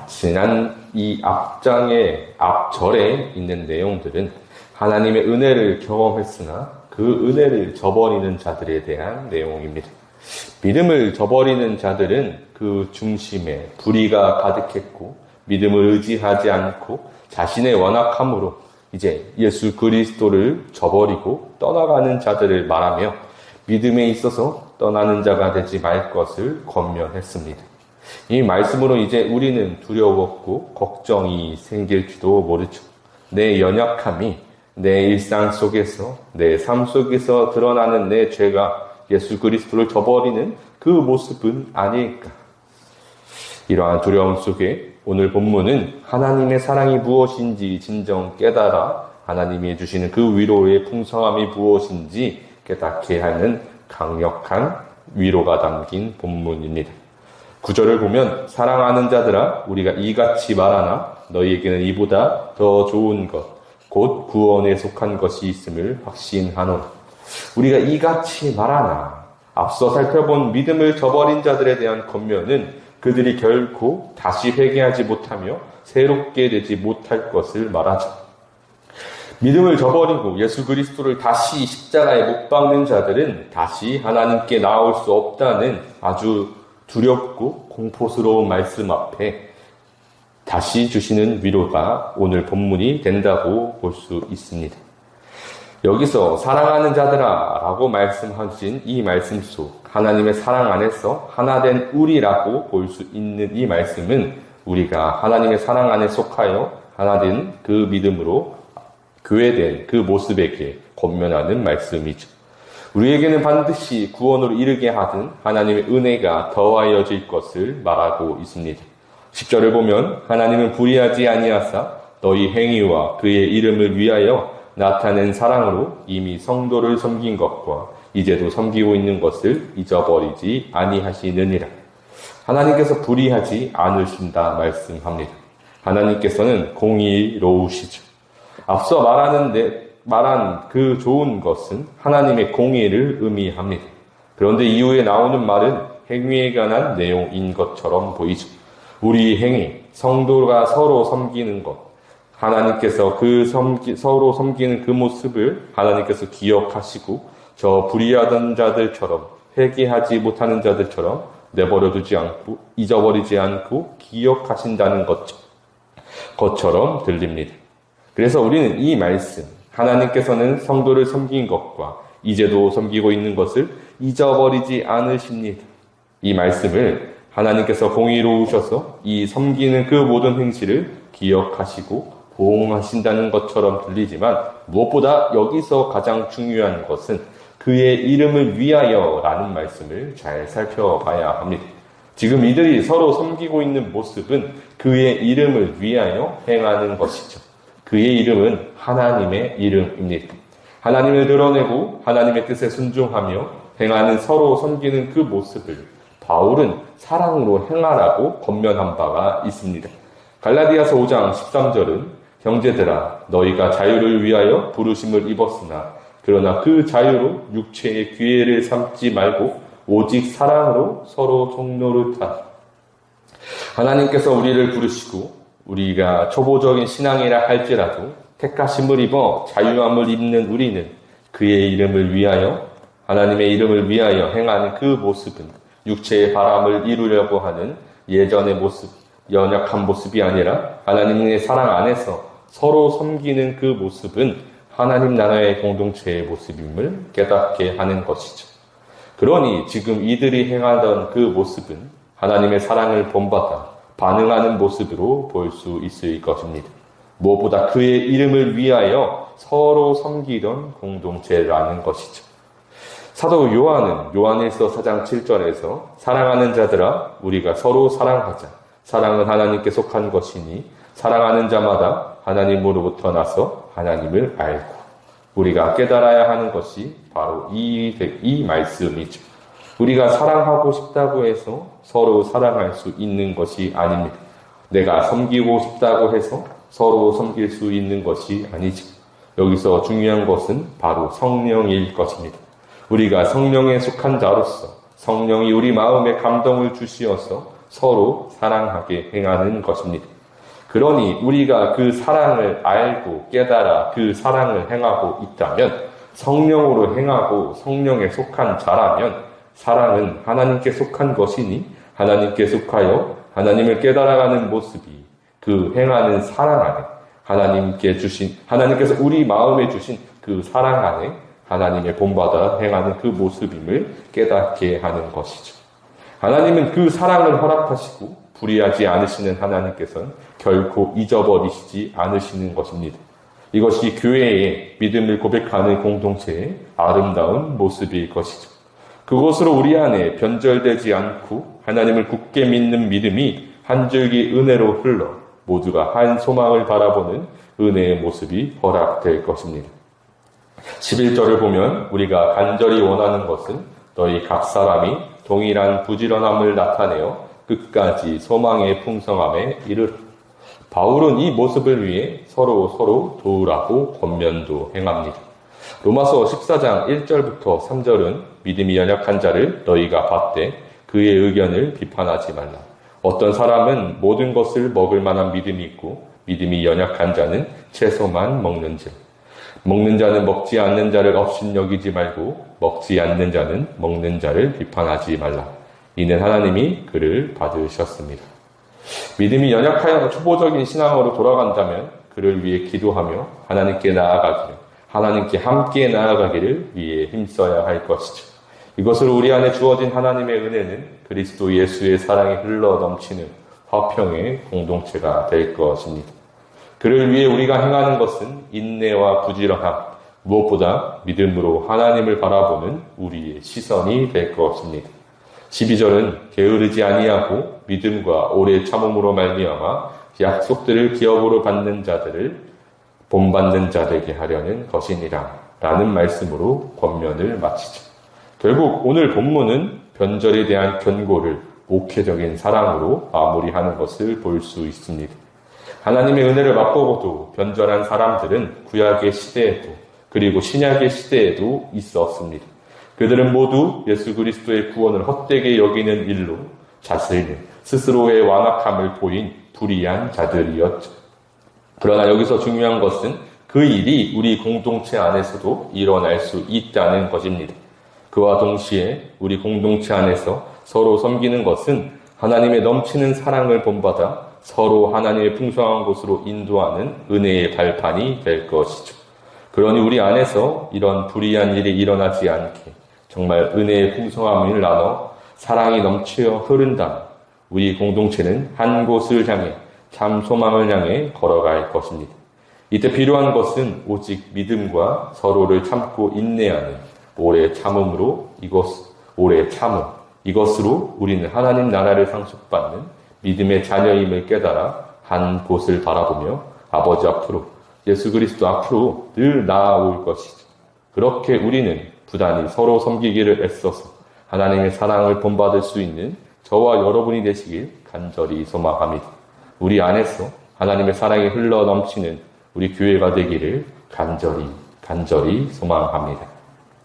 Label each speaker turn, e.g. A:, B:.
A: 지난 이 앞절에 있는 내용들은 하나님의 은혜를 경험했으나 그 은혜를 저버리는 자들에 대한 내용입니다. 믿음을 저버리는 자들은 그 중심에 불의가 가득했고 믿음을 의지하지 않고 자신의 완악함으로 이제 예수 그리스도를 저버리고 떠나가는 자들을 말하며 믿음에 있어서 떠나는 자가 되지 말 것을 권면했습니다. 이 말씀으로 이제 우리는 두려웠고 걱정이 생길지도 모르죠. 내 연약함이 내 일상 속에서, 내 삶 속에서 드러나는 내 죄가 예수 그리스도를 저버리는 그 모습은 아닐까. 이러한 두려움 속에 오늘 본문은 하나님의 사랑이 무엇인지 진정 깨달아 하나님이 해주시는 그 위로의 풍성함이 무엇인지 깨닫게 하는 강력한 위로가 담긴 본문입니다. 9절을 보면 사랑하는 자들아 우리가 이같이 말하나 너희에게는 이보다 더 좋은 것 곧 구원에 속한 것이 있음을 확신하노라. 우리가 이같이 말하나 앞서 살펴본 믿음을 저버린 자들에 대한 권면은 그들이 결코 다시 회개하지 못하며 새롭게 되지 못할 것을 말하죠. 믿음을 저버리고 예수 그리스도를 다시 십자가에 못 박는 자들은 다시 하나님께 나올 수 없다는 아주 두렵고 공포스러운 말씀 앞에 다시 주시는 위로가 오늘 본문이 된다고 볼 수 있습니다. 여기서 사랑하는 자들아 라고 말씀하신 이 말씀 속 하나님의 사랑 안에서 하나된 우리라고 볼 수 있는 이 말씀은 우리가 하나님의 사랑 안에 속하여 하나된 그 믿음으로 교회된 그 모습에게 권면하는 말씀이죠. 우리에게는 반드시 구원으로 이르게 하든 하나님의 은혜가 더하여질 것을 말하고 있습니다. 10절을 보면 하나님은 불의하지 아니하사 너희 행위와 그의 이름을 위하여 나타낸 사랑으로 이미 성도를 섬긴 것과 이제도 섬기고 있는 것을 잊어버리지 아니하시느니라. 하나님께서 불의하지 않으신다 말씀합니다. 하나님께서는 공의로우시죠. 앞서 말한 그 좋은 것은 하나님의 공의를 의미합니다. 그런데 이후에 나오는 말은 행위에 관한 내용인 것처럼 보이죠. 우리 행위, 성도가 서로 섬기는 것, 하나님께서 서로 섬기는 그 모습을 하나님께서 기억하시고 저 불의하던 자들처럼 회개하지 못하는 자들처럼 내버려두지 않고 잊어버리지 않고 기억하신다는 것처럼 들립니다. 그래서 우리는 이 말씀, 하나님께서는 성도를 섬긴 것과 이제도 섬기고 있는 것을 잊어버리지 않으십니다. 이 말씀을 하나님께서 공의로우셔서 이 섬기는 그 모든 행실을 기억하시고 보응하신다는 것처럼 들리지만 무엇보다 여기서 가장 중요한 것은 그의 이름을 위하여라는 말씀을 잘 살펴봐야 합니다. 지금 이들이 서로 섬기고 있는 모습은 그의 이름을 위하여 행하는 것이죠. 그의 이름은 하나님의 이름입니다. 하나님을 드러내고 하나님의 뜻에 순종하며 행하는 서로 섬기는 그 모습을 바울은 사랑으로 행하라고 권면한 바가 있습니다. 갈라디아서 5장 13절은 형제들아 너희가 자유를 위하여 부르심을 입었으나 그러나 그 자유로 육체의 기회를 삼지 말고 오직 사랑으로 서로 종노릇하라. 하나님께서 우리를 부르시고 우리가 초보적인 신앙이라 할지라도 택하심을 입어 자유함을 입는 우리는 그의 이름을 위하여 하나님의 이름을 위하여 행하는 그 모습은 육체의 바람을 이루려고 하는 예전의 모습, 연약한 모습이 아니라 하나님의 사랑 안에서 서로 섬기는 그 모습은 하나님 나라의 공동체의 모습임을 깨닫게 하는 것이죠. 그러니 지금 이들이 행하던 그 모습은 하나님의 사랑을 본받아 반응하는 모습으로 볼 수 있을 것입니다. 무엇보다 그의 이름을 위하여 서로 섬기던 공동체라는 것이죠. 사도 요한은 요한일서 4장 7절에서 사랑하는 자들아 우리가 서로 사랑하자. 사랑은 하나님께 속한 것이니 사랑하는 자마다 하나님으로부터 나서 하나님을 알고 우리가 깨달아야 하는 것이 바로 이 말씀이죠. 우리가 사랑하고 싶다고 해서 서로 사랑할 수 있는 것이 아닙니다. 내가 섬기고 싶다고 해서 서로 섬길 수 있는 것이 아니죠. 여기서 중요한 것은 바로 성령일 것입니다. 우리가 성령에 속한 자로서 성령이 우리 마음에 감동을 주시어서 서로 사랑하게 행하는 것입니다. 그러니 우리가 그 사랑을 알고 깨달아 그 사랑을 행하고 있다면, 성령으로 행하고 성령에 속한 자라면, 사랑은 하나님께 속한 것이니 하나님께 속하여 하나님을 깨달아가는 모습이 그 행하는 사랑 안에 하나님께서 우리 마음에 주신 그 사랑 안에 하나님의 본받아 행하는 그 모습임을 깨닫게 하는 것이죠. 하나님은 그 사랑을 허락하시고 불의하지 않으시는 하나님께서는 결코 잊어버리시지 않으시는 것입니다. 이것이 교회의 믿음을 고백하는 공동체의 아름다운 모습일 것이죠. 그것으로 우리 안에 변절되지 않고 하나님을 굳게 믿는 믿음이 한 줄기 은혜로 흘러 모두가 한 소망을 바라보는 은혜의 모습이 허락될 것입니다. 11절을 보면 우리가 간절히 원하는 것은 너희 각 사람이 동일한 부지런함을 나타내어 끝까지 소망의 풍성함에 이르러. 바울은 이 모습을 위해 서로 도우라고 권면도 행합니다. 로마서 14장 1절부터 3절은 믿음이 연약한 자를 너희가 받되 그의 의견을 비판하지 말라. 어떤 사람은 모든 것을 먹을 만한 믿음이 있고 믿음이 연약한 자는 채소만 먹는즉 먹는 자는 먹지 않는 자를 업신여기지 말고 먹지 않는 자는 먹는 자를 비판하지 말라. 이는 하나님이 그를 받으셨습니다. 믿음이 연약하여 초보적인 신앙으로 돌아간다면 그를 위해 기도하며 하나님께 함께 나아가기를 위해 힘써야 할 것이죠. 이것으로 우리 안에 주어진 하나님의 은혜는 그리스도 예수의 사랑이 흘러 넘치는 화평의 공동체가 될 것입니다. 그를 위해 우리가 행하는 것은 인내와 부지런함, 무엇보다 믿음으로 하나님을 바라보는 우리의 시선이 될 것입니다. 12절은 게으르지 아니하고 믿음과 오래 참음으로 말미암아 약속들을 기업으로 받는 자들을 본받는 자되게 하려는 것이니라 라는 말씀으로 권면을 마치죠. 결국 오늘 본문은 변절에 대한 견고를 목회적인 사랑으로 마무리하는 것을 볼 수 있습니다. 하나님의 은혜를 맛보고도 변절한 사람들은 구약의 시대에도 그리고 신약의 시대에도 있었습니다. 그들은 모두 예수 그리스도의 구원을 헛되게 여기는 일로 스스로의 완악함을 보인 불의한 자들이었죠. 그러나 여기서 중요한 것은 그 일이 우리 공동체 안에서도 일어날 수 있다는 것입니다. 그와 동시에 우리 공동체 안에서 서로 섬기는 것은 하나님의 넘치는 사랑을 본받아 서로 하나님의 풍성한 곳으로 인도하는 은혜의 발판이 될 것이죠. 그러니 우리 안에서 이런 불의한 일이 일어나지 않게 정말 은혜의 풍성함을 나눠 사랑이 넘치어 흐른다면 우리 공동체는 한 곳을 향해 참 소망을 향해 걸어갈 것입니다. 이때 필요한 것은 오직 믿음과 서로를 참고 인내하는 오래 참음으로 이것으로 우리는 하나님 나라를 상속받는 믿음의 자녀임을 깨달아 한 곳을 바라보며 아버지 앞으로 예수 그리스도 앞으로 늘 나아올 것이죠. 그렇게 우리는 부단히 서로 섬기기를 애써서 하나님의 사랑을 본받을 수 있는 저와 여러분이 되시길 간절히 소망합니다. 우리 안에서 하나님의 사랑이 흘러 넘치는 우리 교회가 되기를 간절히 소망합니다.